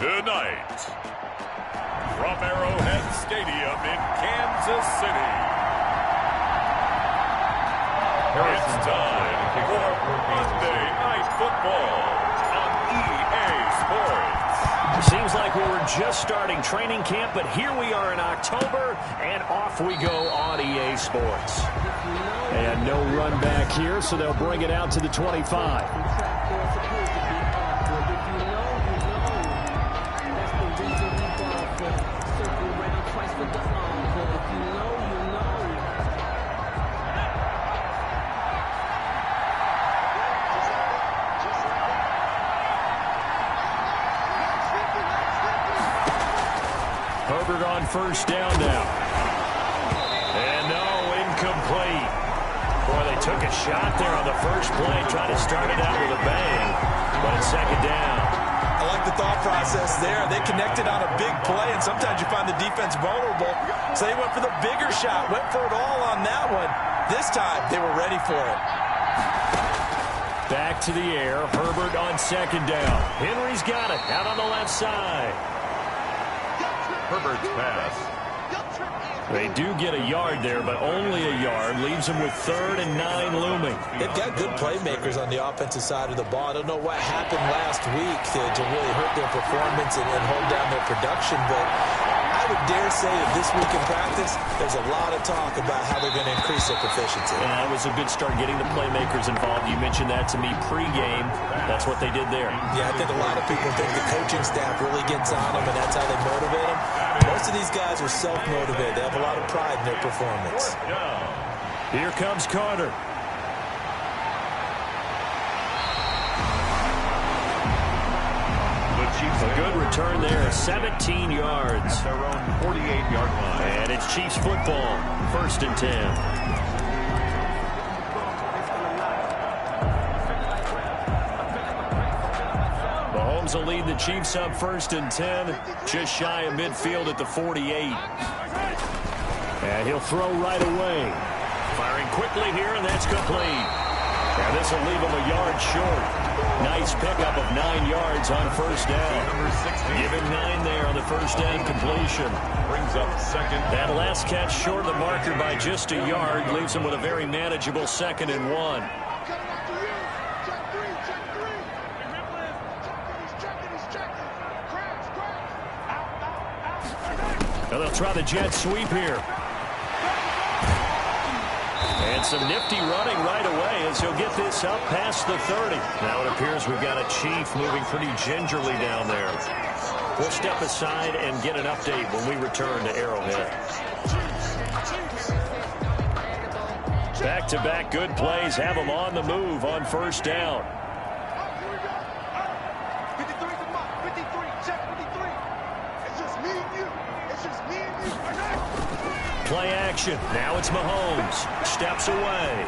Tonight, from Arrowhead Stadium in Kansas City, it's time for Monday Night Football on EA Sports. Seems like we were just starting training camp, but here we are in October, and off we go on EA Sports. And no run back here, so they'll bring it out to the 25. Herbert on first down now. And no, incomplete. Boy, they took a shot there on the first play, trying to start it out with a bang, but it's second down. I like the thought process there. They connected on a big play, and sometimes you find the defense vulnerable. So they went for the bigger shot, went for it all on that one. This time, they were ready for it. Back to the air. Herbert on second down. Henry's got it out on the left side. Herbert's pass. They do get a yard there, but only a yard. Leaves them with 3rd and 9 looming. They've got good playmakers on the offensive side of the ball. I don't know what happened last week to really hurt their performance and hold down their production, but I would dare say that this week in practice, there's a lot of talk about how they're going to increase their proficiency. And that was a good start getting the playmakers involved. You mentioned that to me pregame. That's what they did there. Yeah, I think a lot of people think the coaching staff really gets on them, and that's how they motivate them. Most of these guys are self-motivated. They have a lot of pride in their performance. Here comes Carter. A good return there, 17 yards. At their own 48-yard line. And it's Chiefs football, 1st and 10. Mahomes will lead the Chiefs up 1st and 10, just shy of midfield at the 48. And he'll throw right away. Firing quickly here, and that's complete. And this will leave him a yard short. Nice pickup of 9 yards on first down. Give him 9 there on the first down completion. Brings up second. That last catch short of the marker by just a yard leaves him with a very manageable 2nd and 1. Now they'll try the jet sweep here. And some nifty running right away as he'll get this up past the 30. Now it appears we've got a Chief moving pretty gingerly down there. We'll step aside and get an update when we return to Arrowhead. Back-to-back good plays have them on the move on first down. Play action. Now it's Mahomes. Steps away.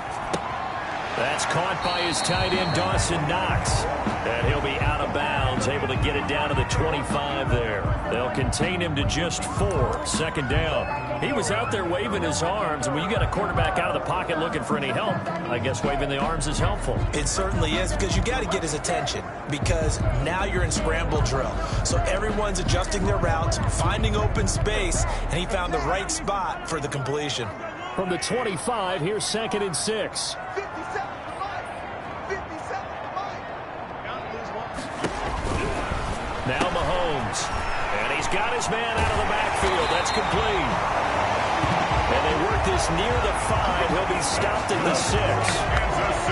That's caught by his tight end, Dawson Knox. And he'll be out of bounds, able to get it down to the 25 there. They'll contain him to just 4, 2nd down. He was out there waving his arms, and when you got a quarterback out of the pocket looking for any help, I guess waving the arms is helpful. It certainly is, because you got to get his attention, because now you're in scramble drill. So everyone's adjusting their routes, finding open space, and he found the right spot for the completion. From the 25, here's 2nd and 6. Now Mahomes. And he's got his man out of the backfield. That's complete. And they work this near the 5. He'll be stopped at the 6.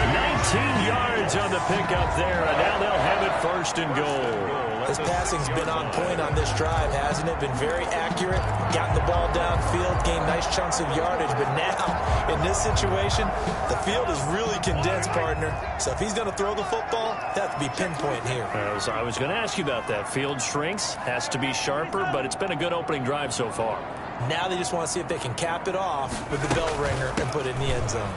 19 yards on the pickup there. And now they'll have it 1st and goal. His passing's been on point on this drive, hasn't it? Been very accurate, gotten the ball downfield, gained nice chunks of yardage. But now, in this situation, the field is really condensed, partner. So if he's going to throw the football, that has to be pinpoint here. I was going to ask you about that. Field shrinks, has to be sharper, but it's been a good opening drive so far. Now they just want to see if they can cap it off with the bell ringer and put it in the end zone.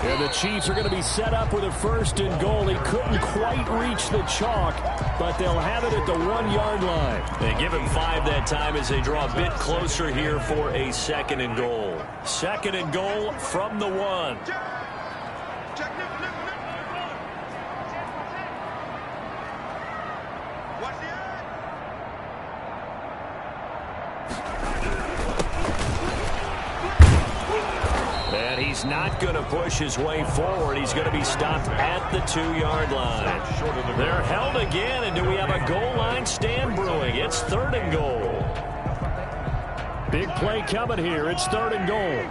And the Chiefs are going to be set up with a 1st and goal. He couldn't quite reach the chalk, but they'll have it at the 1-yard line. They give him 5 that time as they draw a bit closer here for a 2nd and goal. 2nd and goal from the 1. And he's not going to push his way forward. He's going to be stopped at the 2-yard line. They're held again, and do we have a goal line stand brewing? It's 3rd and goal. Big play coming here. It's 3rd and goal.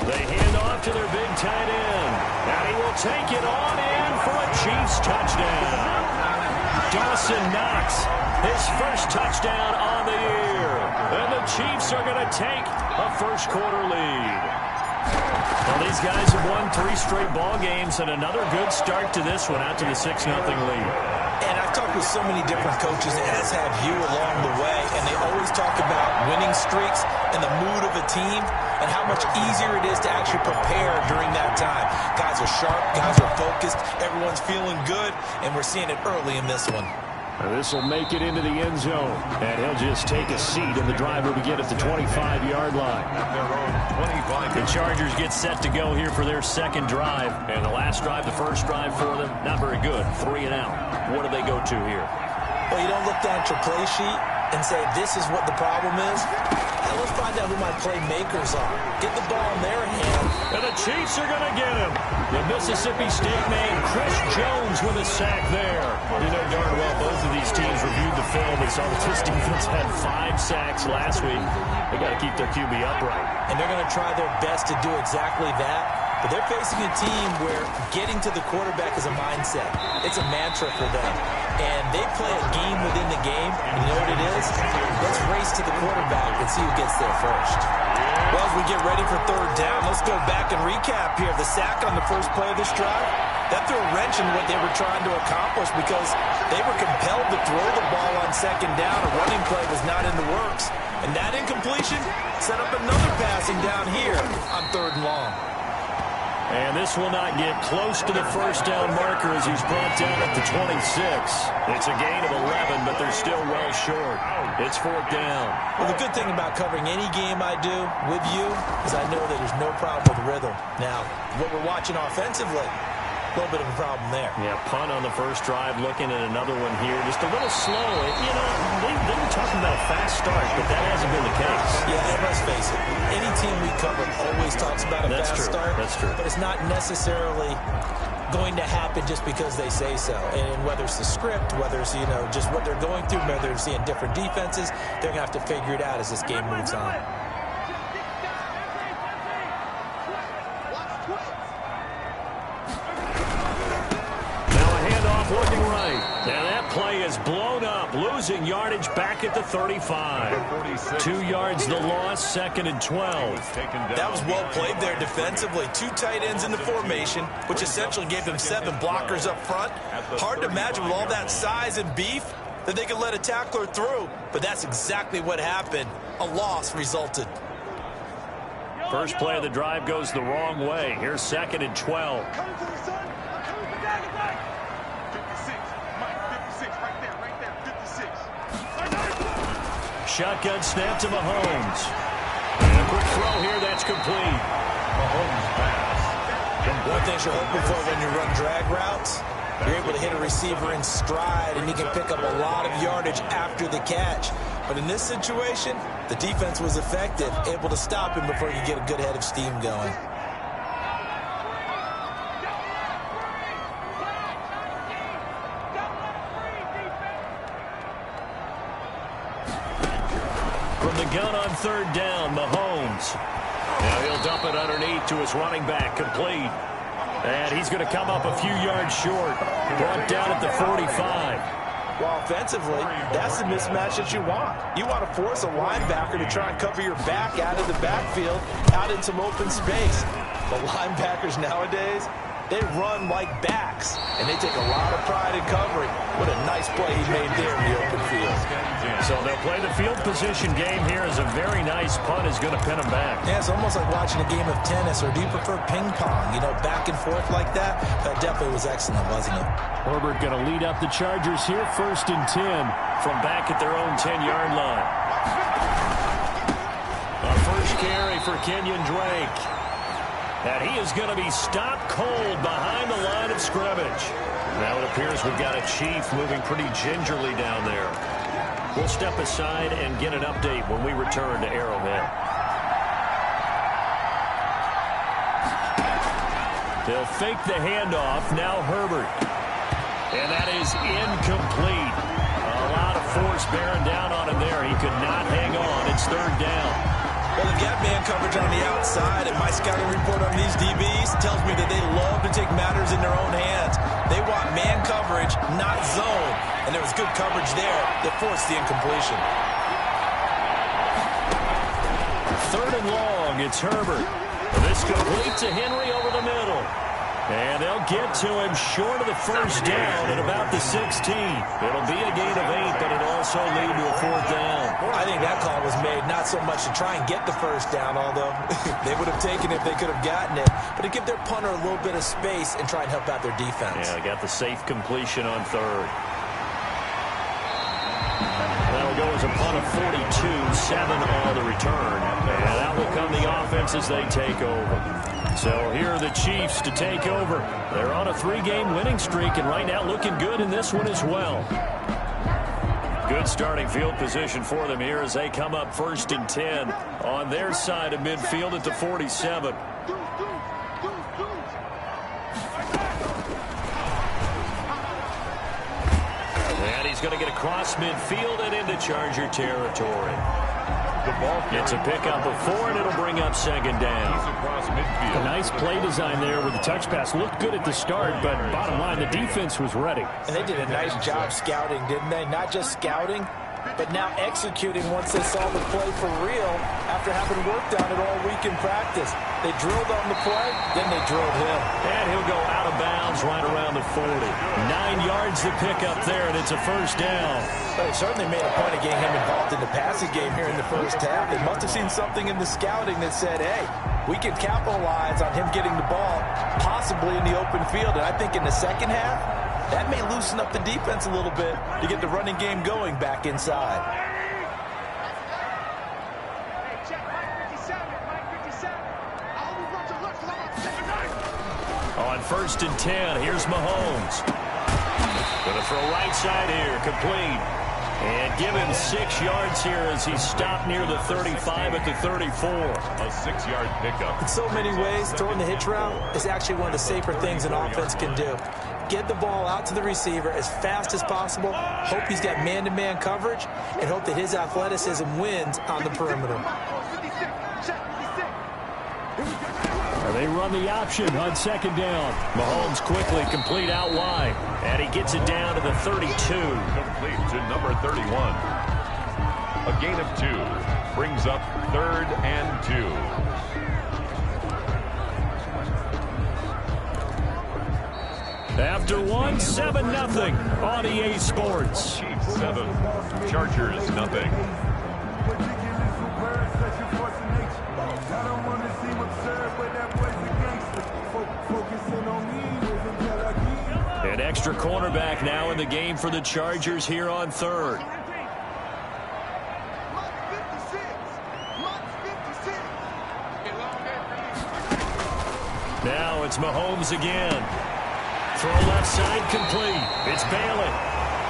They hand off to their big tight end. And he will take it on in for a Chiefs touchdown. Dawson Knox, his first touchdown on the year. And the Chiefs are going to take a first-quarter lead. Well, these guys have won 3 straight ball games, and another good start to this one out to the 6-0 lead. And I've talked with so many different coaches, as have you along the way, and they always talk about winning streaks and the mood of a team and how much easier it is to actually prepare during that time. Guys are sharp, guys are focused, everyone's feeling good, and we're seeing it early in this one. This will make it into the end zone, and he'll just take a seat, and the drive will begin at the 25-yard line. The Chargers get set to go here for their second drive, and the last drive, the first drive for them, not very good, 3 and out. What do they go to here? Well, you don't look down at your play sheet and say, this is what the problem is. Now let's find out who my playmakers are. Get the ball in their hand. And the Chiefs are going to get him. The Mississippi State man, Chris Jones, with a sack there. You know darn well both of these teams reviewed the film and saw that this defense had 5 sacks last week. They got to keep their QB upright. And they're going to try their best to do exactly that. But they're facing a team where getting to the quarterback is a mindset. It's a mantra for them. And they play a game within the game. And you know what it is? Let's race to the quarterback and see who gets there first. Well, as we get ready for 3rd down, let's go back and recap here. The sack on the first play of this drive, that threw a wrench in what they were trying to accomplish because they were compelled to throw the ball on 2nd down. A running play was not in the works. And that incompletion set up another passing down here on 3rd and long. And this will not get close to the first down marker as he's brought down at the 26. It's a gain of 11, but they're still well short. It's 4th down. Well, the good thing about covering any game I do with you is I know that there's no problem with rhythm. Now, what we're watching offensively, a little bit of a problem there. Yeah, punt on the first drive, looking at another one here. Just a little slow. You know, they were talking about a fast start, but that hasn't been the case. Yeah, and let's face it, any team we cover always talks about a fast start. That's true. But it's not necessarily going to happen just because they say so. And whether it's the script, whether it's, you know, just what they're going through, whether they're seeing different defenses, they're going to have to figure it out as this game moves on. Looking right. Now that play is blown up, losing yardage back at the 35. 2 yards the loss, 2nd and 12. That was well played there defensively. 2 tight ends in the formation, which essentially gave them 7 blockers up front. Hard to imagine with all that size and beef that they could let a tackler through, but that's exactly what happened. A loss resulted. First play of the drive goes the wrong way. Here's 2nd and 12. Shotgun snap to Mahomes. And a quick throw here, that's complete. Mahomes pass. One thing you're hoping for when you run drag routes, you're able to hit a receiver in stride, and he can pick up a lot of yardage after the catch. But in this situation, the defense was effective, able to stop him before he could get a good head of steam going. From the gun on 3rd down, Mahomes. Now he'll dump it underneath to his running back, complete. And he's going to come up a few yards short. Brought down at the 45. Well, offensively, that's the mismatch that you want. You want to force a linebacker to try and cover your back out of the backfield, out in some open space. The linebackers nowadays, they run like backs, and they take a lot of pride in covering. What a nice play he made there in the open field. So they'll play the field position game here as a very nice punt is going to pin them back. Yeah, it's almost like watching a game of tennis, or do you prefer ping pong? You know, back and forth like that? That definitely was excellent, wasn't it? Herbert going to lead up the Chargers here, 1st and 10 from back at their own 10-yard line. A first carry for Kenyon Drake. And he is going to be stopped cold behind the line of scrimmage. Now it appears we've got a Chief moving pretty gingerly down there. We'll step aside and get an update when we return to Arrowhead. They'll fake the handoff. Now Herbert. And that is incomplete. A lot of force bearing down on him there. He could not hang on. It's third down. Well, they've got man coverage on the outside, and my scouting report on these DBs tells me that they love to take matters in their own hands. They want man coverage, not zone. And there was good coverage there that forced the incompletion. Third and long, it's Herbert. This complete to Henry over the middle. And they'll get to him short of the first down at about the 16. It'll be a gain of 8, but it'll also lead to a fourth down. I think that call was made not so much to try and get the first down, although they would have taken it if they could have gotten it, but to give their punter a little bit of space and try and help out their defense. Yeah, they got the safe completion on third. That'll go as a punt of 42, 7 on the return. And out will come the offense as they take over. So here are the Chiefs to take over. They're on a 3-game winning streak, and right now looking good in this one as well. Good starting field position for them here as they come up 1st and 10 on their side of midfield at the 47. And he's going to get across midfield and into Charger territory. It's a pickup of 4, and it'll bring up 2nd down. A nice play design there with the touch pass. Looked good at the start, but bottom line, the defense was ready. And they did a nice job scouting, didn't they? Not just scouting, but now executing once they saw the play for real after having worked on it all week in practice. They drilled on the play, then they drilled him. And he'll go out of bounds right around the 40. 9 yards to pick up there, and it's a first down. But they certainly made a point of getting him involved in the passing game here in the first half. They must have seen something in the scouting that said, hey, we can capitalize on him getting the ball possibly in the open field. And I think in the second half, that may loosen up the defense a little bit to get the running game going back inside. On 1st and 10, here's Mahomes. Going to throw right side here, complete. And give him 6 yards here as he's stopped near the 35 at the 34. A 6-yard pickup. In so many ways, throwing the hitch route is actually one of the safer things an offense can do. Get the ball out to the receiver as fast as possible, hope he's got man-to-man coverage, and hope that his athleticism wins on the perimeter. They run the option on 2nd down. Mahomes quickly complete out wide. And he gets it down to the 32. Complete to number 31. A gain of 2. Brings up 3rd and 2. After one, 7-0 on EA Sports. Chiefs 7. Chargers nothing. An extra cornerback now in the game for the Chargers here on 3rd. Now it's Mahomes again. Throw left side complete. It's Bailey.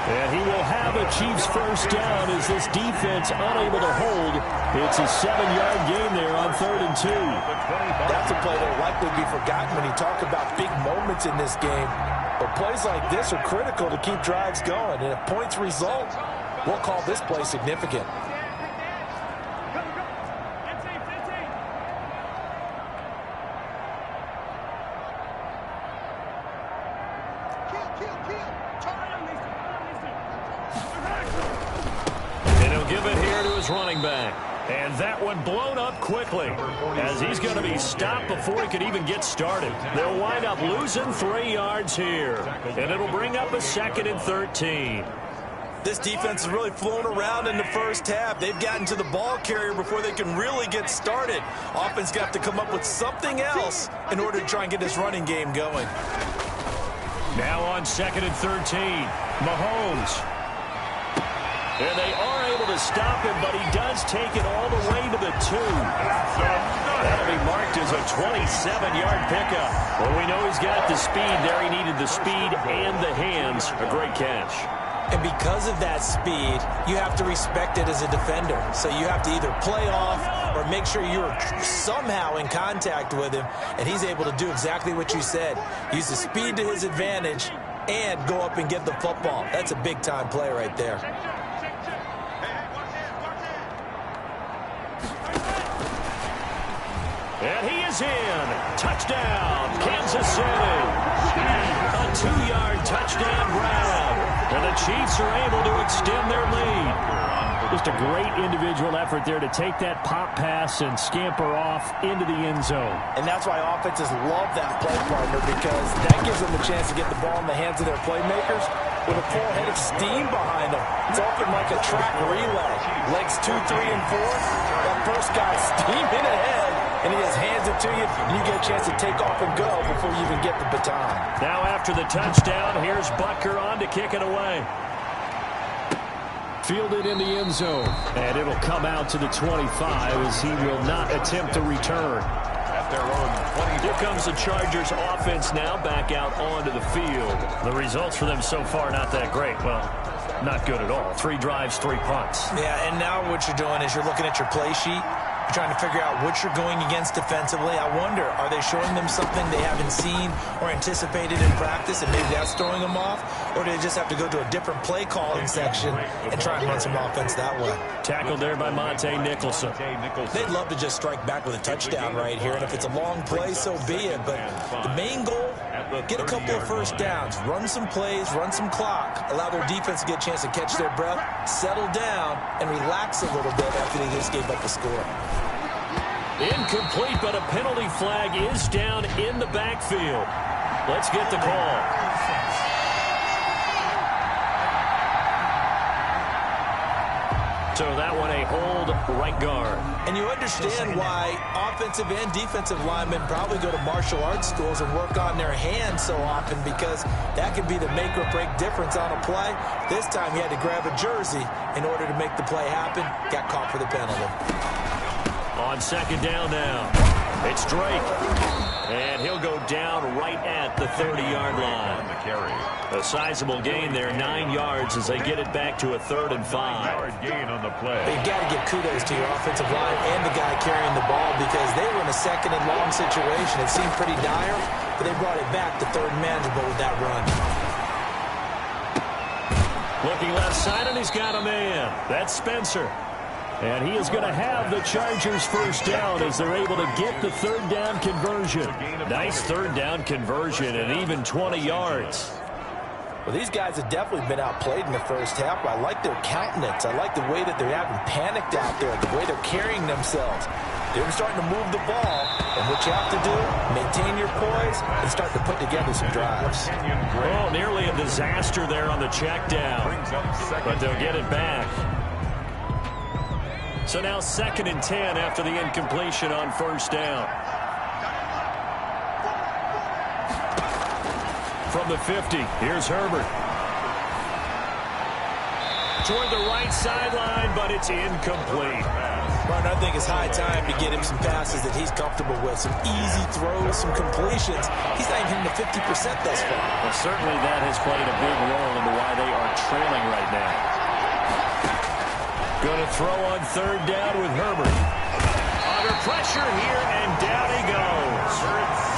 And he will have a Chiefs first down as this defense unable to hold. It's a 7-yard gain there on 3rd and 2. That's a play that will likely be forgotten when you talk about big moments in this game. But plays like this are critical to keep drives going. And if points result, we'll call this play significant. And he'll give it here to his running back. And that one blown up quickly as he's going to be stopped before he could even get started. They'll wind up losing 3 yards here. And it'll bring up a 2nd and 13. This defense has really flown around in the first half. They've gotten to the ball carrier before they can really get started. Offense got to come up with something else in order to try and get this running game going. Now on 2nd and 13, Mahomes. And they are able to stop him, but he does take it all the way to the 2. That'll be marked as a 27-yard pickup. Well, we know he's got the speed there. He needed the speed and the hands. A great catch. And because of that speed, you have to respect it as a defender. So you have to either play off or make sure you're somehow in contact with him, and he's able to do exactly what you said. Use the speed to his advantage and go up and get the football. That's a big-time play right there. And he is in. Touchdown, Kansas City. A 2-yard touchdown grab. And the Chiefs are able to extend their lead. Just a great individual effort there to take that pop pass and scamper off into the end zone. And that's why offenses love that play, partner, because that gives them the chance to get the ball in the hands of their playmakers with a full head of steam behind them. It's often like a track relay. Legs 2, 3, and 4. That first guy steaming ahead, and he just hands it to you, and you get a chance to take off and go before you even get the baton. Now after the touchdown, here's Butker on to kick it away. Fielded in the end zone. And it'll come out to the 25 as he will not attempt to return. At their own 20. Here comes the Chargers offense now back out onto the field. The results for them so far not that great. Well, not good at all. 3 drives, 3 punts. Yeah, and now what you're doing is you're looking at your play sheet. You're trying to figure out what you're going against defensively. I wonder, are they showing them something they haven't seen or anticipated in practice, and maybe that's throwing them off? Or do they just have to go to a different play calling section and try and run some offense that way? Tackled there by Monte Nicholson. They'd love to just strike back with a touchdown right here, and if it's a long play, so be it. But the main goal, get a couple of first downs, run some plays, run some clock, allow their defense to get a chance to catch their breath, settle down, and relax a little bit after they just gave up a score. Incomplete, but a penalty flag is down in the backfield. Let's get the call. So that one a hold right guard. And you understand why offensive and defensive linemen probably go to martial arts schools and work on their hands so often, because that could be the make or break difference on a play. This time he had to grab a jersey in order to make the play happen. Got caught for the penalty. On second down now, it's Drake. And he'll go down right at the 30-yard line. A sizable gain there, 9 yards as they get it back to a 3rd and 5. Gain on the play. You've got to give kudos to your offensive line and the guy carrying the ball, because they were in a second and long situation. It seemed pretty dire, but they brought it back to 3rd and manageable with that run. Looking left side, and he's got a man. That's Spencer. And he is going to have the Chargers first down as they're able to get the 3rd down conversion. Nice 3rd down conversion and even 20 yards. Well, these guys have definitely been outplayed in the first half. I like their countenance. I like the way that they're having panicked out there, the way they're carrying themselves. They're starting to move the ball, and what you have to do, maintain your poise and start to put together some drives. Oh, nearly a disaster there on the check down, but they'll get it back. So now 2nd and 10 after the incompletion on 1st down. From the 50, here's Herbert. Toward the right sideline, but it's incomplete. Martin, I think it's high time to get him some passes that he's comfortable with, some easy throws, some completions. He's not even hitting the 50% thus far. Well, certainly that has played a big role into why they are trailing right now. Going to throw on 3rd down with Herbert. Under pressure here, and down he goes.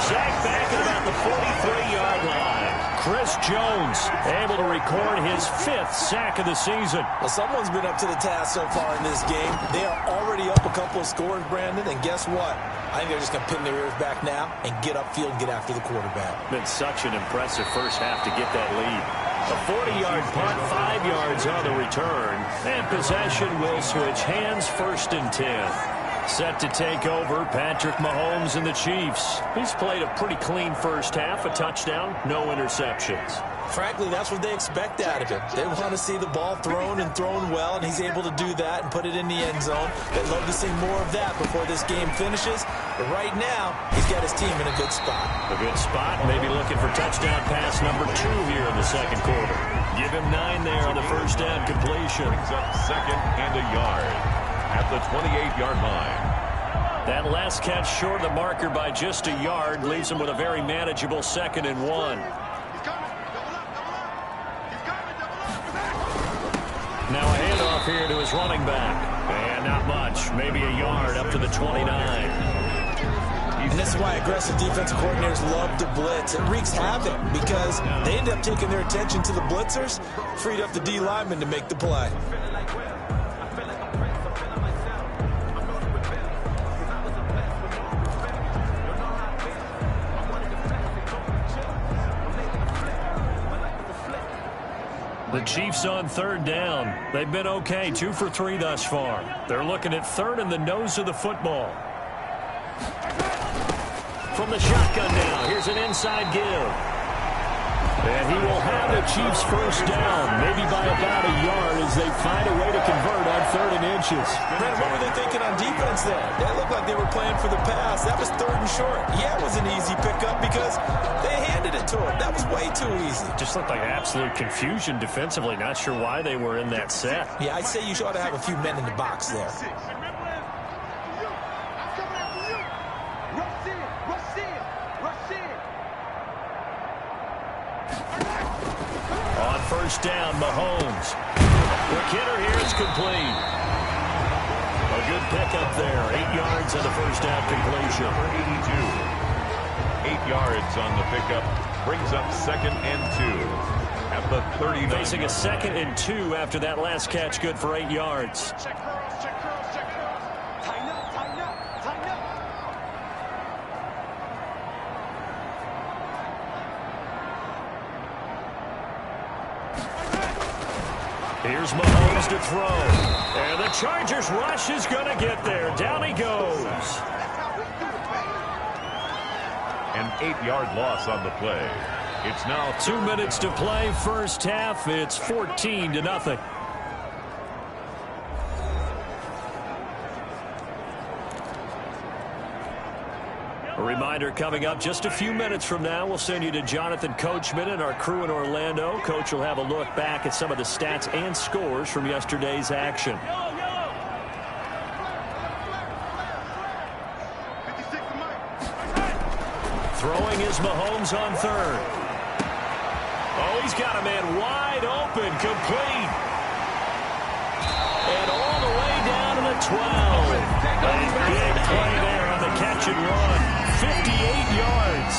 Sacked back at about the 43-yard line. Chris Jones able to record his 5th sack of the season. Well, someone's been up to the task so far in this game. They are already up a couple of scores, Brandon, and guess what? I think they're just going to pin their ears back now and get upfield and get after the quarterback. Been such an impressive first half to get that lead. A 40-yard punt, 5 yards on the return. And possession will switch hands, 1st and 10. Set to take over, Patrick Mahomes and the Chiefs. He's played a pretty clean first half, a touchdown, no interceptions. Frankly, that's what they expect out of him. They want to see the ball thrown and thrown well, and he's able to do that and put it in the end zone. They'd love to see more of that before this game finishes. But right now, he's got his team in a good spot. A good spot, maybe looking for touchdown pass number 2 here in the 2nd quarter. Give him 9 there on the 1st down completion. Brings up 2nd and a yard at the 28-yard line. That last catch short of the marker by just a yard leaves him with a very manageable 2nd and 1. Now a handoff here to his running back. And not much. Maybe a yard up to the 29. And this is why aggressive defensive coordinators love to blitz. It wreaks havoc because they end up taking their attention to the blitzers, freed up the D lineman to make the play. The Chiefs on 3rd down. They've been okay, 2 for 3 thus far. They're looking at 3rd and the nose of the football. From the shotgun now, here's an inside give. And he will have the Chiefs 1st down, maybe by about a yard as they find a way to convert on 3rd and inches. Brandon, what were they thinking on defense there? That looked like they were playing for the pass. That was 3rd and short. Yeah, it was an easy pickup because they handed it to him. That was way too easy. Just looked like absolute confusion defensively. Not sure why they were in that set. Yeah, I'd say you ought to have a few men in the box there. On 1st down, Mahomes. Quick hitter here, it's complete. A good pickup there. 8 yards on the 1st down completion. 82. 8 yards on the pickup. Brings up 2nd and 2 at the 39. Facing a 2nd and 2 after that last catch, good for 8 yards. Here's Mahomes to throw. And the Chargers rush is going to get there. Down he goes. An 8-yard loss on the play. It's now 2 minutes to play, 1st half. It's 14-0. A reminder coming up just a few minutes from now. We'll send you to Jonathan Coachman and our crew in Orlando. Coach will have a look back at some of the stats and scores from yesterday's action. Throwing is Mahomes on 3rd. Oh, he's got a man wide open, complete. And all the way down to the 12. A big play there on the catch and run. 58 yards.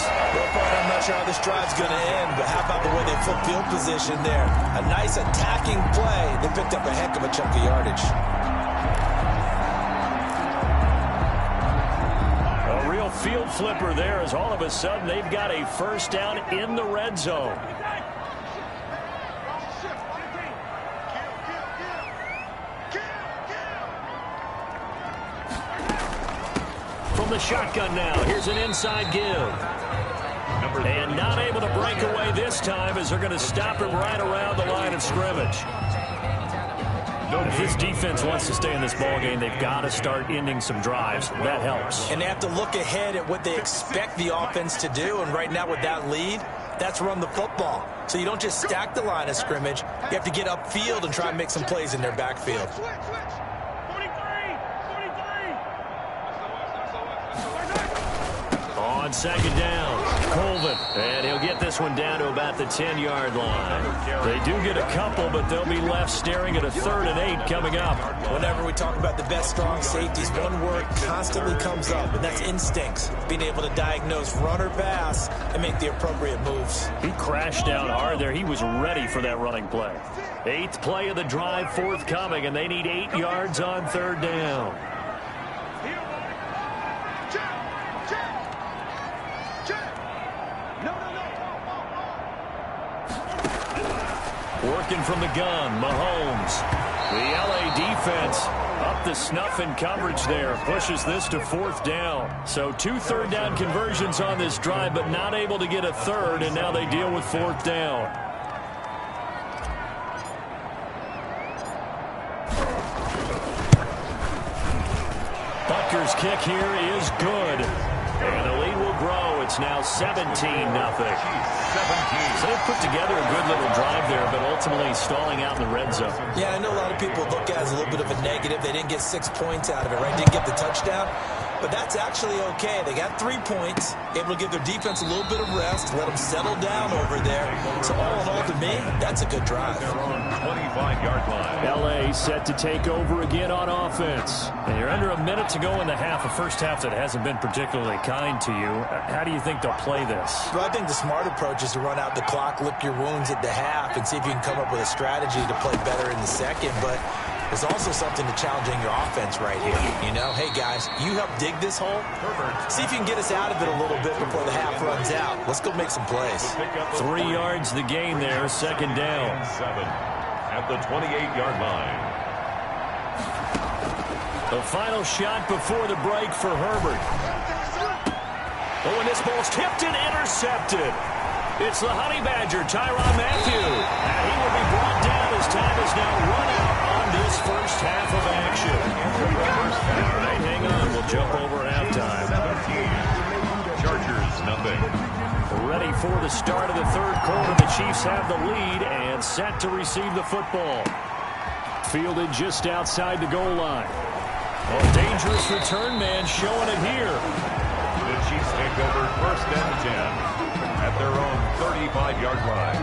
Well, I'm not sure how this drive's going to end, but how about the way they flip field position there? A nice attacking play. They picked up a heck of a chunk of yardage. A real field flipper there as all of a sudden they've got a 1st down in the red zone. From the shotgun now, here's an inside give. And not able to break away this time as they're going to stop him right around the line of scrimmage. If this defense wants to stay in this ballgame, they've got to start ending some drives. That helps. And they have to look ahead at what they expect the offense to do. And right now with that lead, that's run the football. So you don't just stack the line of scrimmage. You have to get upfield and try and make some plays in their backfield. On 2nd down, Colvin. And he'll get this one down to about the 10-yard line. They do get a couple, but they'll be left staring at a 3rd and 8 coming up. Whenever we talk about the best strong safeties, one word constantly comes up, and that's instincts. Being able to diagnose run or pass and make the appropriate moves. He crashed down hard there. He was ready for that running play. 8th play of the drive forthcoming, and they need 8 yards on 3rd down. Working from the gun, Mahomes. The LA defense up to snuff in coverage there. Pushes this to 4th down. So 2 3rd down conversions on this drive, but not able to get a 3rd, and now they deal with 4th down. Butker's kick here is good. And the lead will grow. It's now 17-0. So they've put together a good little drive there, but ultimately stalling out in the red zone. Yeah, I know a lot of people look at it as a little bit of a negative. They didn't get 6 points out of it, right? Didn't get the touchdown. But that's actually okay. They got 3 points, able to give their defense a little bit of rest, let them settle down over there. So all in all, to me, that's a good drive. Their own 25-yard line. LA set to take over again on offense. And you're under a minute to go in the half, a first half that hasn't been particularly kind to you. How do you think they'll play this? Well, I think the smart approach is to run out the clock, lick your wounds at the half, and see if you can come up with a strategy to play better in the second. But there's also something to challenging your offense right here. You know, hey, guys, you help dig this hole. See if you can get us out of it a little bit before the half runs out. Let's go make some plays. 3 yards the gain there, second down. 7 at the 28-yard line. The final shot before the break for Herbert. Oh, and this ball's tipped and intercepted. It's the Honey Badger, Tyrann Mathieu. And he will be brought down as time is now run out on this first half of action. All right, hang on. We'll jump over halftime. 17. Chargers, nothing. Ready for the start of the third quarter. The Chiefs have the lead and set to receive the football. Fielded just outside the goal line. Oh, dangerous return man showing it here. The Chiefs take over first and 10 at their own 35-yard line.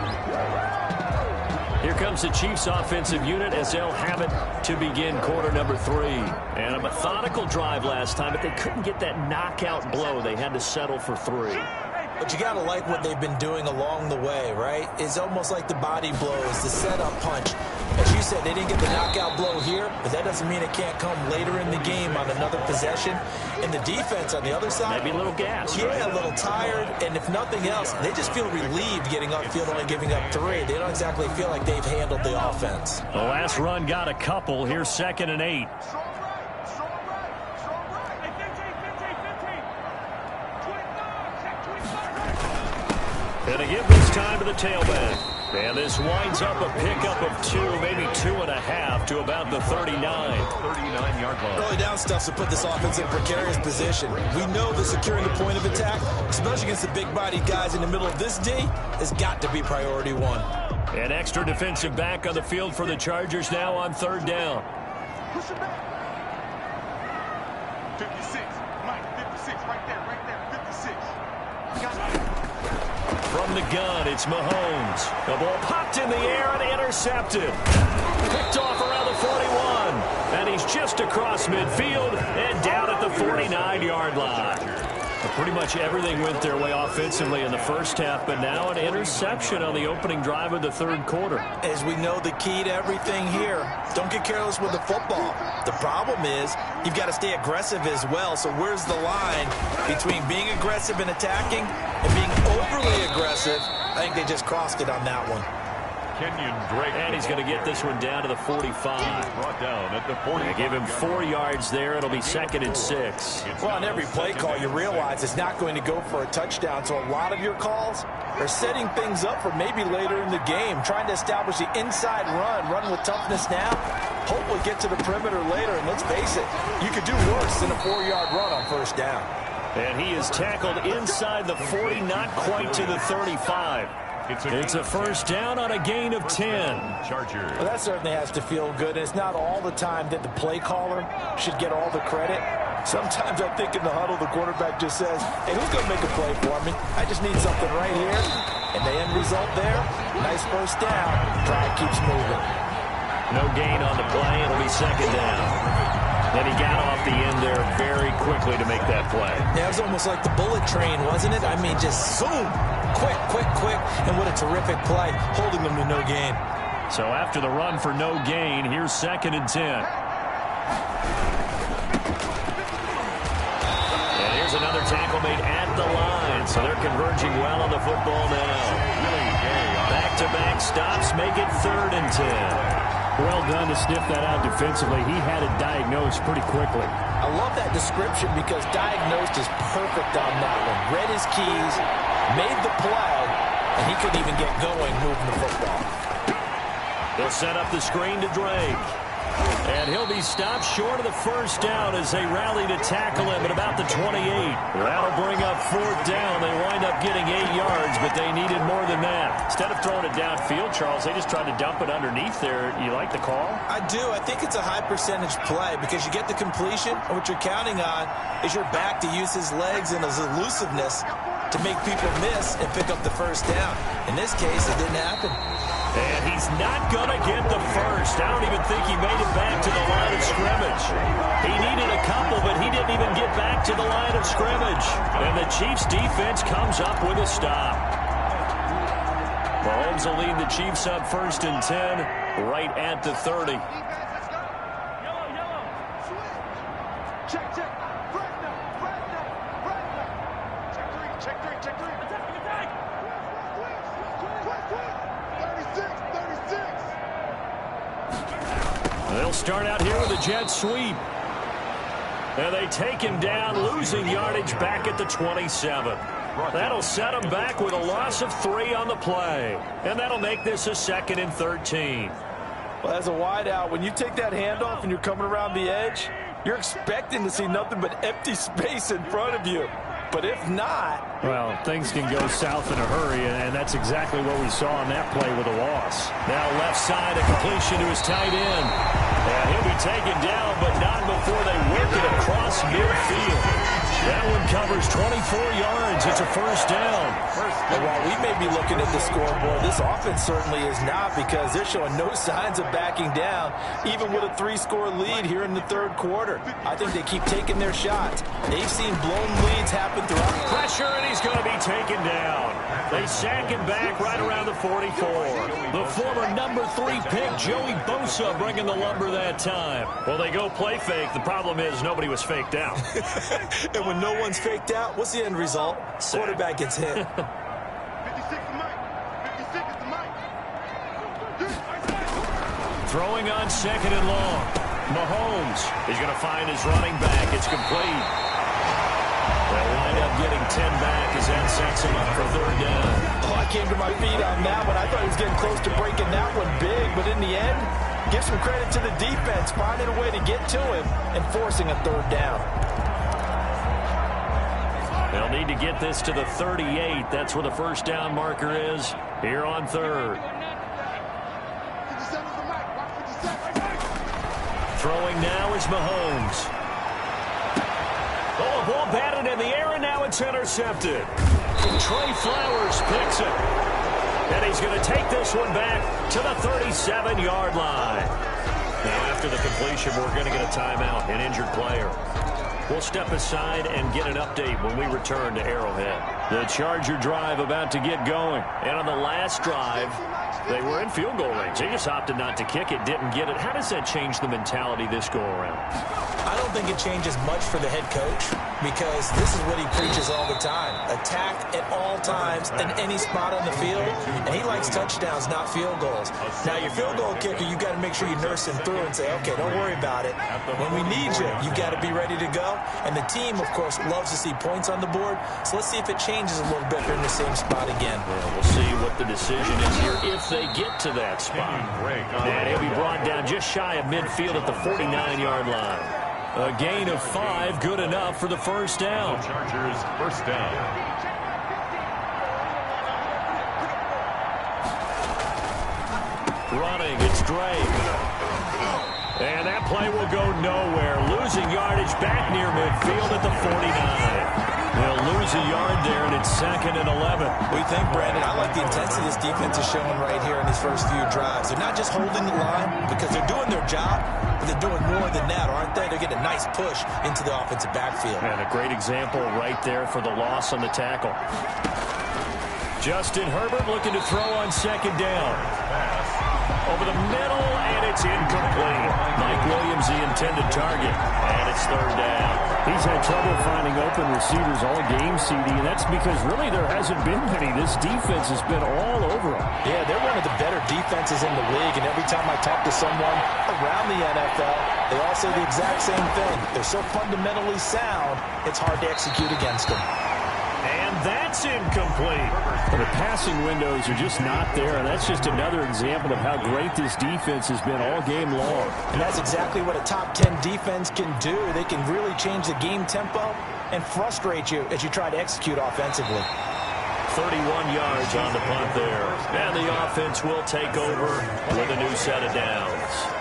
Here comes the Chiefs offensive unit as they'll have it to begin quarter number 3. And a methodical drive last time, but they couldn't get that knockout blow. They had to settle for 3. But you got to like what they've been doing along the way, right? It's almost like the body blows, the setup punch. As you said, they didn't get the knockout blow here, but that doesn't mean it can't come later in the game on another possession. And the defense on the other side, maybe a little gas. Yeah, right? a little tired. And if nothing else, they just feel relieved getting upfield, only giving up 3. They don't exactly feel like they've handled the offense. The last run got a couple. Here's 2nd and 8. And a give this time to the tailback. And this winds up a pickup of 2, maybe 2.5 to about the 39. 39-yard line. Early down stuff to put this offense in precarious position. We know that securing the point of attack, especially against the big-bodied guys in the middle of this D, has got to be priority 1. An extra defensive back on the field for the Chargers now on 3rd down. Push it back. 56. Mike, 56. Right there. 56. Got it. From the gun, it's Mahomes. The ball popped in the air and intercepted. Picked off around the 41. And he's just across midfield and down at the 49-yard line. Pretty much everything went their way offensively in the first half, but now an interception on the opening drive of the third quarter. As we know, the key to everything here, don't get careless with the football. The problem is you've got to stay aggressive as well. So where's the line between being aggressive and attacking and being overly aggressive? I think they just crossed it on that one. Kenyon Drake. And he's going to get this one down to the 45. Brought down at the 40. They give him 4 yards there. It'll be 2nd and 6. Well, on every play call, you realize it's not going to go for a touchdown. So a lot of your calls are setting things up for maybe later in the game, trying to establish the inside run with toughness now. Hopefully get to the perimeter later. And let's face it, you could do worse than a 4-yard run on first down. And he is tackled inside the 40, not quite to the 35. It's a first down on a gain of 10. Chargers. Well, that certainly has to feel good. It's not all the time that the play caller should get all the credit. Sometimes I think in the huddle, the quarterback just says, hey, who's going to make a play for me? I just need something right here. And the end result there, nice first down. Drive keeps moving. No gain on the play. It'll be 2nd down. Then he got off the end there very quickly to make that play. Yeah, it was almost like the bullet train, wasn't it? I mean, just zoom. Quick. And what a terrific play, holding them to no gain. So after the run for no gain, here's 2nd and 10. And here's another tackle made at the line. So they're converging well on the football now. Back-to-back stops make it 3rd and 10. Well done to sniff that out defensively. He had it diagnosed pretty quickly. I love that description because diagnosed is perfect on that one. Read his keys, made the play, and he couldn't even get going moving the football. They'll set up the screen to Drake. And he'll be stopped short of the first down as they rally to tackle him at about the 28. That'll bring up fourth down. They wind up getting 8 yards, but they needed more than that. Instead of throwing it downfield, Charles, they just tried to dump it underneath there. You like the call? I do. I think it's a high percentage play because you get the completion, and what you're counting on is your back to use his legs and his elusiveness to make people miss and pick up the first down. In this case, it didn't happen. And he's not going to get the first. I don't even think he made it back to the line of scrimmage. He needed a couple, but he didn't even get back to the line of scrimmage. And the Chiefs defense comes up with a stop. Mahomes will lead the Chiefs up 1st and 10 right at the 30. Check, check. Right now, right now, right now. Check three, check three, check three. Attack, attack. Quick. 36. They'll start out here with a jet sweep. And they take him down, losing yardage back at the 27. That'll set him back with a loss of 3 on the play. And that'll make this a 2nd and 13. Well, as a wideout, when you take that handoff and you're coming around the edge, you're expecting to see nothing but empty space in front of you. But if not... Well, things can go south in a hurry, and that's exactly what we saw on that play with a loss. Now left side, a completion to his tight end. And he'll be taken down, but not before they work it across midfield. That one covers 24 yards. It's a first down. And while we may be looking at the scoreboard, this offense certainly is not, because they're showing no signs of backing down, even with a 3-score lead here in the 3rd quarter. I think they keep taking their shots. They've seen blown leads happen throughout. Pressure, and he's going to be taken down. They sack him back right around the 44. The former number 3 pick, Joey Bosa, bringing the lumber that time. Well, they go play fake. The problem is nobody was faked out. And when no one's faked out, what's the end result? Quarterback gets hit. 56 to Mike. 56 is the Mike. Throwing on 2nd and long. Mahomes is going to find his running back. It's complete. They'll wind up getting 10 back as that sets him up for 3rd down. Oh, I came to my feet on that one. I thought he was getting close to breaking that one big, but in the end, give some credit to the defense, finding a way to get to him and forcing a 3rd down. They'll need to get this to the 38. That's where the first down marker is here on 3rd. 57 is the Mike. Watch 57. Throwing now is Mahomes. Oh, a ball batted in the air, and now it's intercepted. Trey Flowers picks it. And he's going to take this one back to the 37-yard line. Now, after the completion, we're going to get a timeout, an injured player. We'll step aside and get an update when we return to Arrowhead. The Charger drive about to get going. And on the last drive, they were in field goal range. They just opted not to kick it, didn't get it. How does that change the mentality this go-around? I don't think it changes much for the head coach, because this is what he preaches all the time. Attack at all times in any spot on the field, and he likes touchdowns, not field goals. Now, your field goal kicker, you got to make sure you nurse him through and say, okay, don't worry about it. When we need you, you got to be ready to go. And the team, of course, loves to see points on the board, so let's see if it changes a little bit if they're in the same spot again. Well, we'll see what the decision is here if they get to that spot. And he'll be brought down just shy of midfield at the 49-yard line. A gain of 5, good enough for the first down. Chargers first down. Running, it's Drake. And that play will go nowhere. Losing yardage back near midfield at the 49. They'll lose a yard there, and it's 2nd and 11. What do you think, Brandon? I like the intensity this defense is showing right here in these first few drives. They're not just holding the line because they're doing their job, but they're doing more than that, aren't they? They're getting a nice push into the offensive backfield. And a great example right there for the loss on the tackle. Justin Herbert looking to throw on 2nd down. Over the middle, and it's incomplete. Mike Williams, the intended target, and it's 3rd down. He's had trouble finding open receivers all game, CD, and that's because really there hasn't been many. This defense has been all over him. Yeah, they're one of the better defenses in the league, and every time I talk to someone around the NFL, they all say the exact same thing. They're so fundamentally sound, it's hard to execute against them. And that's incomplete. Well, the passing windows are just not there, and that's just another example of how great this defense has been all game long. And that's exactly what a top 10 defense can do. They can really change the game tempo and frustrate you as you try to execute offensively. 31 yards on the punt there. And the offense will take over with a new set of downs.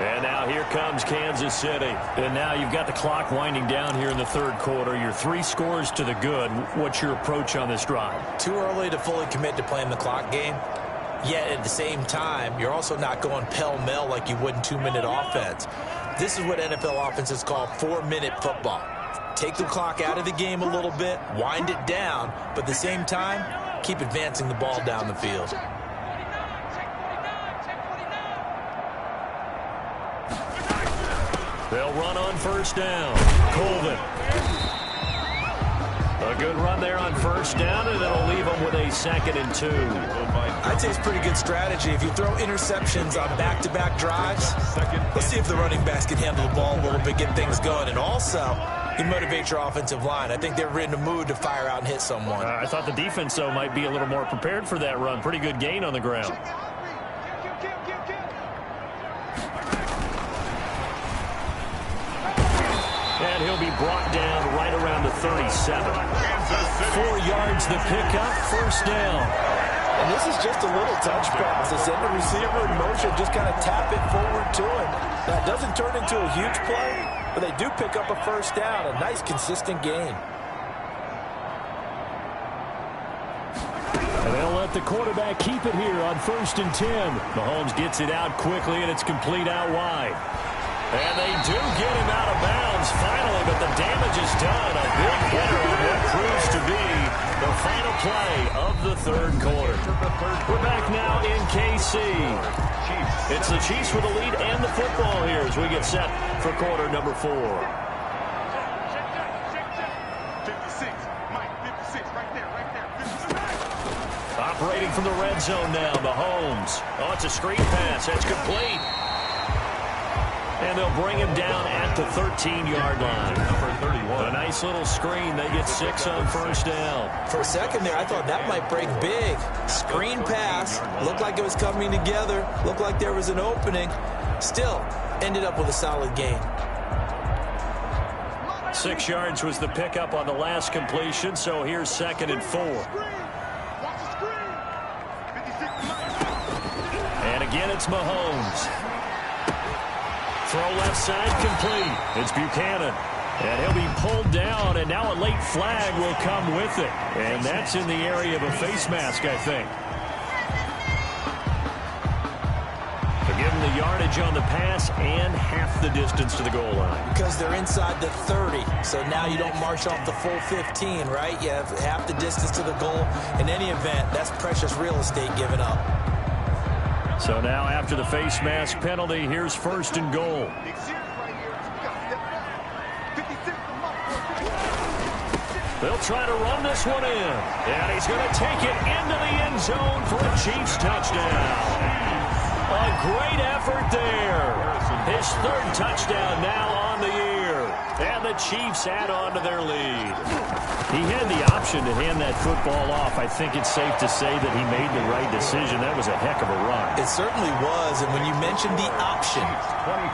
And now here comes Kansas City. And now you've got the clock winding down here in the third quarter. You're 3 scores to the good. What's your approach on this drive? Too early to fully commit to playing the clock game. Yet at the same time, you're also not going pell-mell like you would in 2-minute offense. This is what NFL offenses call 4-minute football. Take the clock out of the game a little bit, wind it down, but at the same time, keep advancing the ball down the field. They'll run on first down. Colvin. A good run there on first down, and it'll leave them with a 2nd and 2. I'd say it's pretty good strategy. If you throw interceptions on back-to-back drives, let's see if the running backs can handle the ball a little bit, get things going, and also you motivate your offensive line. I think they're in a mood to fire out and hit someone. I thought the defense, though, might be a little more prepared for that run. Pretty good gain on the ground. And he'll be brought down right around the 37. 4 yards the pickup, first down. And this is just a little touch pass. They send the receiver in motion, just kind of tap it forward to him. That doesn't turn into a huge play, but they do pick up a first down. A nice, consistent gain. And they'll let the quarterback keep it here on 1st and 10. Mahomes gets it out quickly, and it's complete out wide. And they do get him out of bounds finally, but the damage is done. A big hitter on what proves to be the final play of the third quarter. We're back now in KC. It's the Chiefs with the lead and the football here as we get set for quarter number 4. 56, Mike, 56, right there, 56. Operating from the red zone now, Mahomes. Oh, it's a screen pass. That's complete. And they'll bring him down at the 13-yard line. Number 31. A nice little screen. They get 6 on first down. For a second there, I thought that might break big. Screen pass. Looked like it was coming together. Looked like there was an opening. Still, ended up with a solid gain. 6 yards was the pickup on the last completion, so here's 2nd and 4. And again, it's Mahomes. Throw left side complete. It's Buchanan. And he'll be pulled down, and now a late flag will come with it. And that's in the area of a face mask, I think. They'll give him the yardage on the pass and half the distance to the goal line. Because they're inside the 30, so now you don't march off the full 15, right? You have half the distance to the goal. In any event, that's precious real estate given up. So now after the face mask penalty, here's 1st and goal. They'll try to run this one in. And he's going to take it into the end zone for a Chiefs touchdown. A great effort there. His 3rd touchdown now on the year. And the Chiefs add on to their lead. He had the option to hand that football off. I think it's safe to say that he made the right decision. That was a heck of a run. It certainly was. And when you mentioned the option,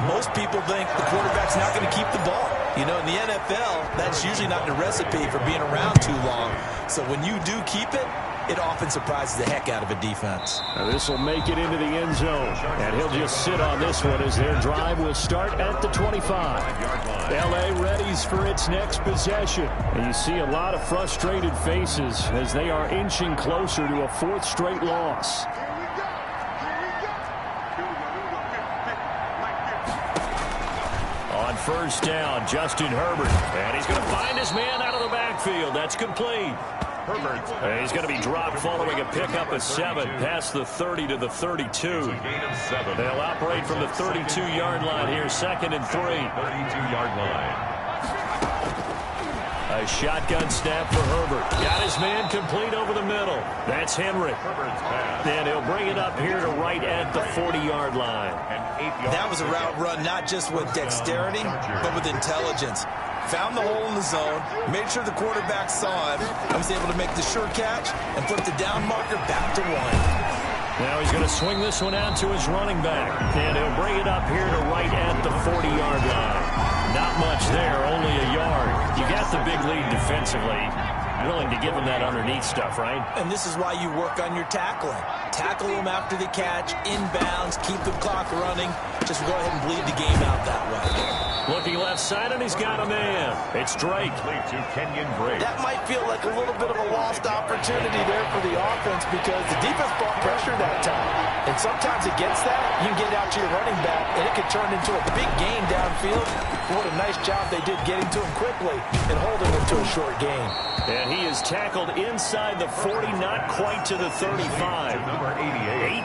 most people think the quarterback's not going to keep the ball. You know, in the NFL, that's usually not the recipe for being around too long. So when you do keep it, it often surprises the heck out of a defense. Now this will make it into the end zone. And he'll just sit on this one as their drive will start at the 25. L.A. readies for its next possession. And you see a lot of frustrated faces as they are inching closer to a 4th straight loss. On first down, Justin Herbert. And he's going to find his man out of the backfield. That's complete. And he's going to be dropped following a pickup of 7 past the 30 to the 32. They'll operate from the 32-yard line here, 2nd and 3. 32-yard line. A shotgun snap for Herbert. Got his man complete over the middle. That's Henry. And he'll bring it up here to right at the 40-yard line. That was a route run not just with dexterity, but with intelligence. found the hole in the zone, made sure the quarterback saw him, and was able to make the sure catch and flip the down marker back to 1. Now he's going to swing this one out to his running back, and he'll bring it up here to right at the 40-yard line. Not much there, only a yard. You got the big lead defensively. Willing to give him that underneath stuff, right? And this is why you work on your tackling. Tackle them after the catch, inbounds, keep the clock running. Just go ahead and bleed the game out that way. Looking left side, and he's got a man. It's Drake. That might feel like a little bit of a lost opportunity there for the offense because the defense brought pressure that time. And sometimes against that, you can get out to your running back, and it could turn into a big gain downfield. What a nice job they did getting to him quickly and holding him to a short gain. And he is tackled inside the 40, not quite to the 35.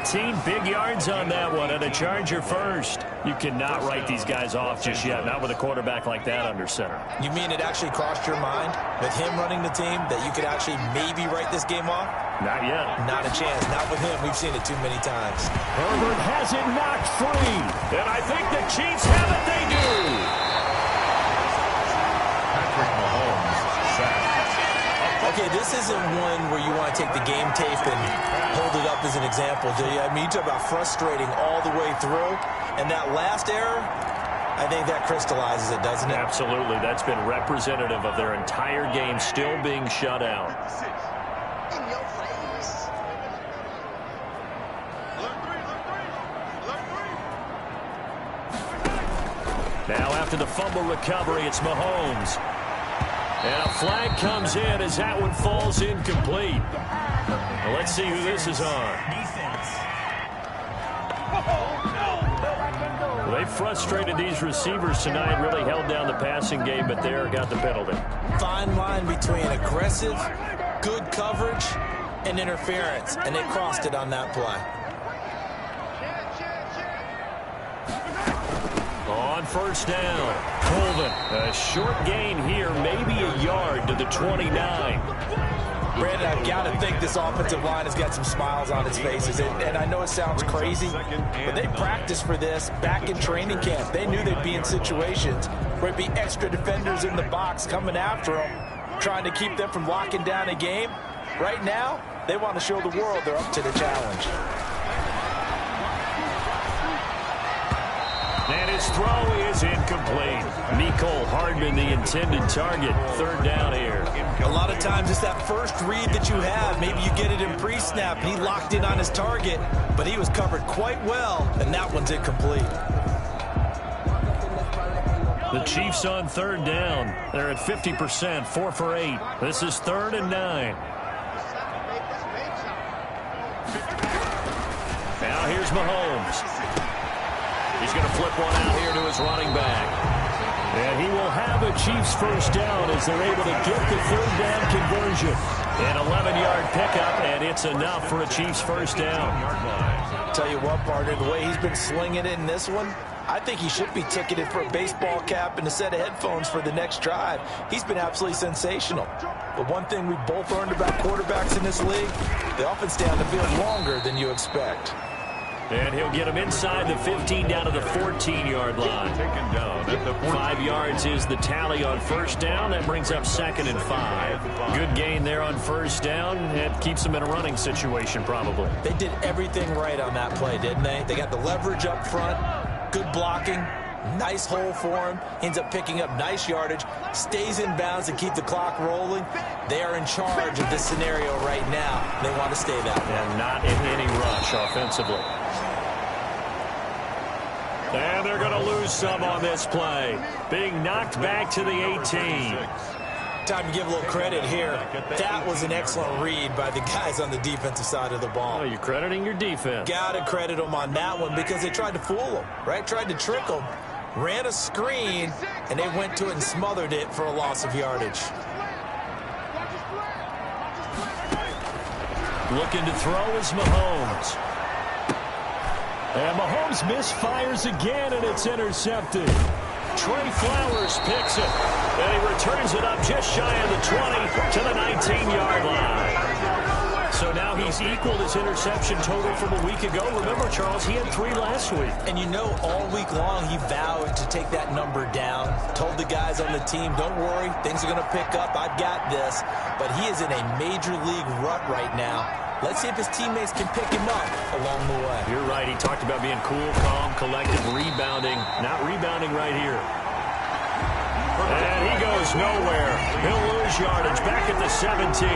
18 big yards on that one, and a Charger first. You cannot write these guys off just yet, not with a quarterback like that under center. You mean it actually crossed your mind with him running the team that you could actually maybe write this game off? Not yet. Not a chance. Not with him. We've seen it too many times. Herbert has it knocked free. And I think the Chiefs have it. They do. Patrick Mahomes sacked. Okay, this isn't one where you want to take the game tape and hold it up as an example, do you? I mean, you talk about frustrating all the way through. And that last error, I think that crystallizes it, doesn't it? Absolutely. That's been representative of their entire game still being shut out. In your face. Now after the fumble recovery, it's Mahomes. And a flag comes in as that one falls incomplete. Well, let's see who this is on. Well, they frustrated these receivers tonight, really held down the passing game, but there got the penalty. Fine line between aggressive, good coverage, and interference, and they crossed it on that play. On first down, Colvin. A short gain here, maybe a yard to the 29. Brandon, I've got to think this offensive line has got some smiles on its faces. And I know it sounds crazy, but they practiced for this back in training camp. They knew they'd be in situations where it'd be extra defenders in the box coming after them, trying to keep them from locking down a game. Right now, they want to show the world they're up to the challenge. And his throw is incomplete. Mecole Hardman, the intended target. Third down here. A lot of times it's that first read that you have. Maybe you get it in pre-snap, and he locked in on his target, but he was covered quite well, and that one's incomplete. The Chiefs on third down. They're at 50%, 4 for 8. This is 3rd and 9. Now here's Mahomes. He's going to flip one out here to his running back. And he will have a Chiefs first down as they're able to get the third down conversion. An 11-yard pickup, and it's enough for a Chiefs first down. Tell you what, partner, the way he's been slinging it in this one, I think he should be ticketed for a baseball cap and a set of headphones for the next drive. He's been absolutely sensational. But one thing we've both learned about quarterbacks in this league, they often stay on the field longer than you expect. And he'll get him inside the 15 down to the 14-yard line. Taken down at the 5 yards is the tally on first down. That brings up 2nd and 5. Good gain there on first down. It keeps them in a running situation probably. They did everything right on that play, didn't they? They got the leverage up front, good blocking, nice hole for him, ends up picking up nice yardage, stays in bounds to keep the clock rolling. They are in charge of this scenario right now. They want to stay that way. And not in any rush offensively. And they're going to lose some on this play. Being knocked back to the 18. Time to give a little credit here. That was an excellent read by the guys on the defensive side of the ball. Oh, you're crediting your defense. Got to credit them on that one because they tried to fool them, right? Tried to trick them. Ran a screen, and they went to it and smothered it for a loss of yardage. Looking to throw is Mahomes. And Mahomes misfires again, and it's intercepted. Trey Flowers picks it, and he returns it up just shy of the 20 to the 19-yard line. So now he's equaled his interception total from a week ago. Remember, Charles, he had 3 last week. And you know, all week long he vowed to take that number down. Told the guys on the team, don't worry, things are going to pick up. I've got this. But he is in a major league rut right now. Let's see if his teammates can pick him up along the way. You're right. He talked about being cool, calm, collected, rebounding. Not rebounding right here. And he goes nowhere. He'll lose yardage back at the 17.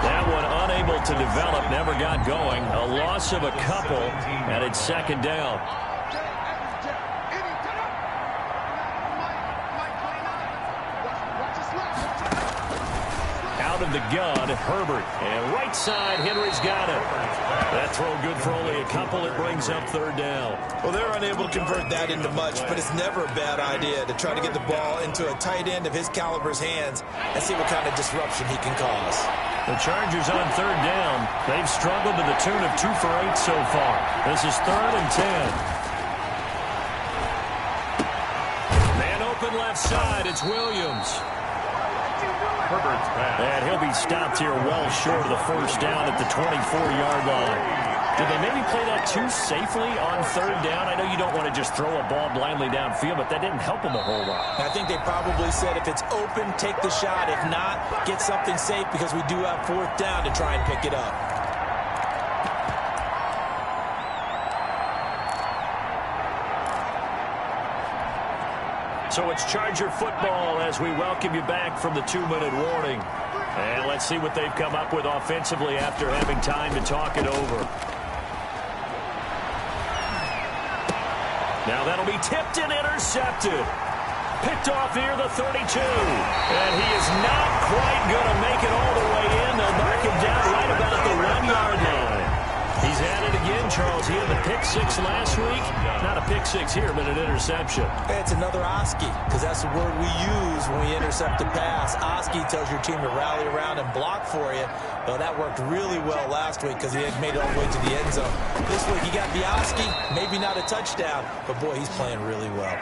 That one unable to develop, never got going. A loss of a couple, and it's second down. Out of the gun, Herbert. And right side, Henry's got it. That throw good for only a couple. It brings up third down. Well, they're unable to convert that into much, but it's never a bad idea to try to get the ball into a tight end of his caliber's hands and see what kind of disruption he can cause. The Chargers on third down. They've struggled to the tune of 2 for 8 so far. This is 3rd and 10. Man open left side. It's Williams. Herbert's pass. And he'll be stopped here well short of the first down at the 24-yard line. Did they maybe play that too safely on third down? I know you don't want to just throw a ball blindly downfield, but that didn't help them a whole lot. I think they probably said if it's open, take the shot. If not, get something safe because we do have 4th down to try and pick it up. So it's Charger football as we welcome you back from the 2-minute warning. And let's see what they've come up with offensively after having time to talk it over. Now that'll be tipped and intercepted. Picked off near the 32. And he is not quite going to make it all the way in. They'll mark him down right about the 1-yard line. He's at it again, Charles. He had the pick-6 last week. Not a pick-6 here, but an interception. It's another Oski, because that's the word we use when we intercept a pass. Oski tells your team to rally around and block for you. Well, that worked really well last week because he had made it all the way to the end zone. This week he got the Oski, maybe not a touchdown, but boy, he's playing really well.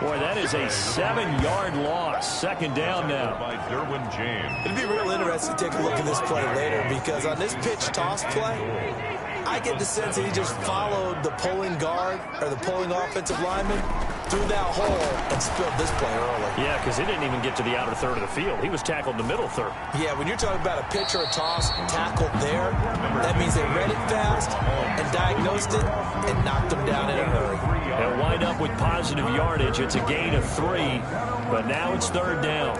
Boy, that is a 7-yard loss. Second down now. By Derwin James. It'd be real interesting to take a look at this play later because on this pitch toss play, I get the sense that he just followed the pulling guard or the pulling offensive lineman through that hole and spilled this play early. Yeah, because he didn't even get to the outer third of the field. He was tackled in the middle third. Yeah, when you're talking about a pitch or a toss tackled there, that means they read it fast and diagnosed it and knocked him down in a hurry. They'll wind up with positive yardage. It's a gain of 3, but now it's third down.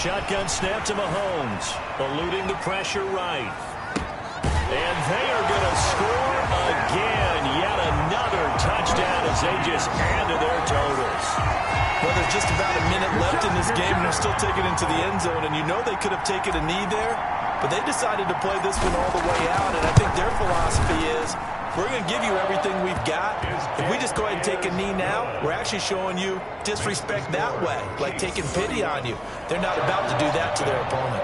Shotgun snap to Mahomes, eluding the pressure right. And they are going to score again. Yet another touchdown as they just add to their totals. Well, there's just about a minute left in this game, and they're still taking it into the end zone. And you know they could have taken a knee there, but they decided to play this one all the way out. And I think their philosophy is, we're going to give you everything we've got. If we just go ahead and take a knee now, we're actually showing you disrespect that way, like taking pity on you. They're not about to do that to their opponent.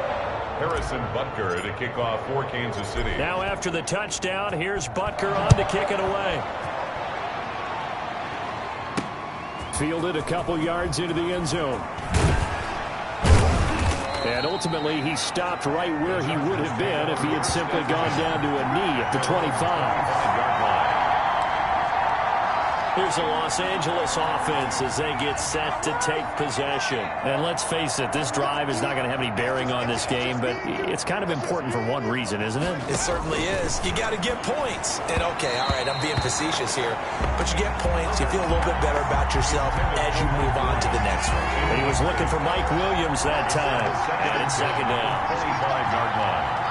Harrison Butker to kick off for Kansas City. Now after the touchdown, here's Butker on to kick it away. Fielded a couple yards into the end zone. And ultimately, he stopped right where he would have been if he had simply gone down to a knee at the 25. Here's a Los Angeles offense as they get set to take possession. And let's face it, this drive is not going to have any bearing on this game, but it's kind of important for one reason, isn't it? It certainly is. You got to get points. And, okay, all right, I'm being facetious here, but you get points, you feel a little bit better about yourself as you move on to the next one. And he was looking for Mike Williams that time. And it's second down. 25-yard line.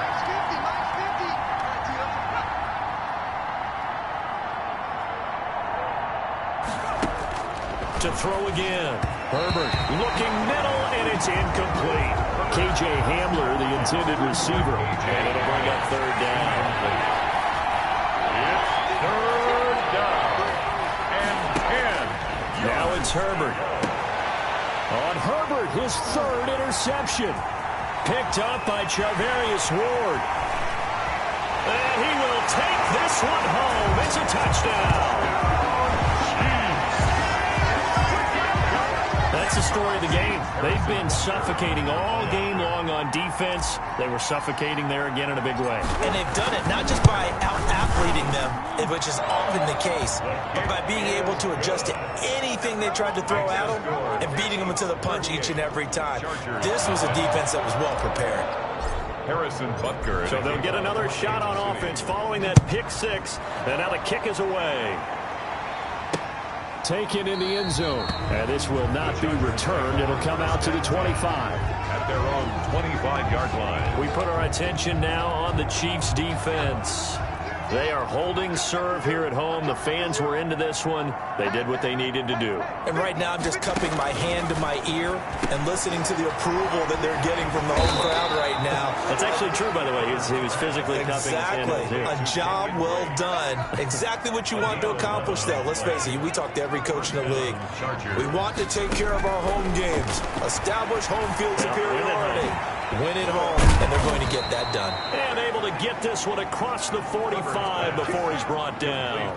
To throw again. Herbert looking middle, and it's incomplete. K.J. Hamler, the intended receiver. And it'll bring up third down. it's Herbert. On Herbert, his third interception. Picked up by Charvarius Ward. And he will take this one home. It's a touchdown. That's the story of the game. They've been suffocating all game long on defense. They were suffocating there again in a big way. And they've done it not just by out-athleting them, which is often the case, but by being able to adjust to anything they tried to throw at them and beating them into the punch each and every time. This was a defense that was well prepared. Harrison Butker. So they'll get another shot on offense following that pick six. And now the kick is away. Taken in the end zone. And this will not be returned. It'll come out to the 25. At their own 25-yard line. We put our attention now on the Chiefs' defense. They are holding serve here at home. The fans were into this one. They did what they needed to do. And right now I'm just cupping my hand to my ear and listening to the approval that they're getting from the home crowd right now. That's actually true, by the way. He was physically cupping his hand. Exactly. A job well done. Exactly what you want to accomplish, though. Let's face it, we talk to every coach in the league. We want to take care of our home games. Establish home field superiority. Win at home, and they're going to get that done. And able to get this one across the 45 before he's brought down.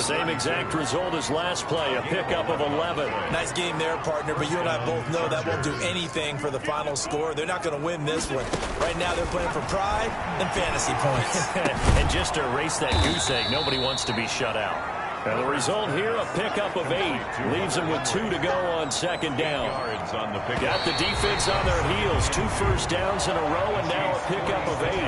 Same exact result as last play, a pickup of 11. Nice game there, partner, but you and I both know that won't do anything for the final score. They're not going to win this one. Right now, they're playing for pride and fantasy points. And just to erase that goose egg, nobody wants to be shut out. And the result here, a pickup of 8. Leaves them with 2 to go on second down. Got the defense on their heels. 2 first downs in a row, and now a pickup of 8.